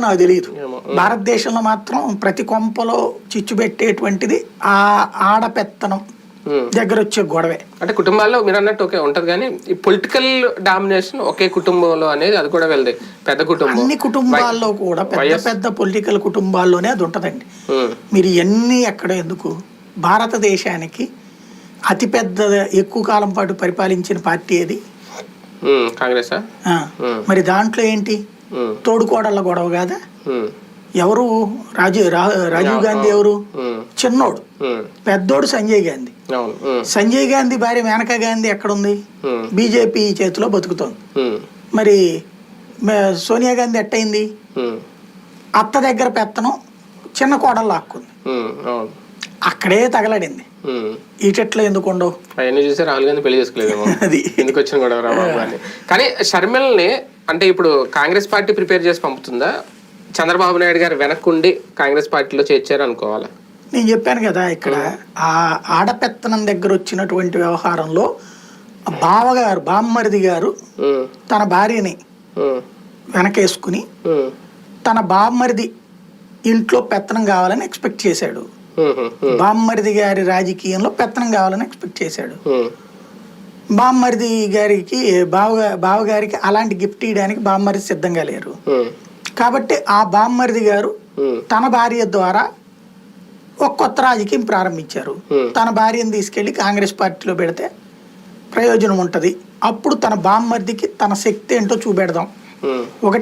నాకు తెలియదు. భారతదేశంలో మాత్రం ప్రతి కొంపలో చిచ్చు పెట్టేటువంటిది ఆ ఆడపెత్తనం దగ్గర వచ్చే గొడవే. అంటే కుటుంబాల్లో మీరు అన్నట్టు ఓకే ఉంటది, కానీ ఈ పొలిటికల్ డామినేషన్ ఒకే కుటుంబంలో అనేది అది కూడా వెళ్తే పెద్ద కుటుంబం, అన్ని కుటుంబాల్లో కూడా పెద్ద పెద్ద పొలిటికల్ కుటుంబాల్లోనే అది ఉంటదండి. మీరు ఎన్ని ఎక్కడ ఎందుకు భారతదేశానికి అతిపెద్ద ఎక్కువ కాలం పాటు పరిపాలించిన పార్టీ ఏది? కాంగ్రెస్. మరి దాంట్లో ఏంటి తోడుకోడళ్ళ గొడవ కాదా? ఎవరు రాజీవ్ గాంధీ ఎవరు? చిన్నోడు. పెద్దోడు సంజయ్ గాంధీ. సంజయ్ గాంధీ భార్య మేనకా గాంధీ ఎక్కడుంది? బీజేపీ చేతిలో బతుకుతోంది. మరి సోనియా గాంధీ ఎట్టయింది? అత్త దగ్గర పెత్తనం చిన్న కోడలు లాక్కుంది, అక్కడే తగలడింది. ఈటెట్లో ఎందుకు ఉండవు? అవన్నీ చూస్తే రాహుల్ గాంధీ పెళ్లి చేసుకోలేదు, అది ఎందుకు వచ్చిన గొడవ రాబాబు అని. కానీ షర్మిలని అంటే ఇప్పుడు కాంగ్రెస్ పార్టీ ప్రిపేర్ చేసి పంపుతుందా? చంద్రబాబు నాయుడు గారు వెనక్కుండి కాంగ్రెస్ పార్టీలో చేర్చారు అనుకోవాలా? నేను చెప్పాను కదా, ఇక్కడ ఆ ఆడపెత్తనం దగ్గర వచ్చినటువంటి వ్యవహారంలో బామ్మరిది గారు తన భార్యని వెనకేసుకుని తన బామ్మరిది ఇంట్లో పెత్తనం కావాలని ఎక్స్పెక్ట్ చేశాడు. బామ్మరిది గారి రాజకీయంలో పెత్తనం కావాలని ఎక్స్పెక్ట్ చేశాడు. బామ్మరిది గారికి బావగారికి అలాంటి గిఫ్ట్ ఇవ్వడానికి బామ్మరిది సిద్ధంగా లేరు. కాబట్టి ఆ బామ్మరిది గారు తన భార్య ద్వారా ఒక కొత్త రాజకీయం ప్రారంభించారు. తన భార్యను తీసుకెళ్లి కాంగ్రెస్ పార్టీలో పెడితే ప్రయోజనం ఉంటది. అప్పుడు తన బామ్మరిదికి తన శక్తి ఏంటో చూపెడదాం. ఒకటి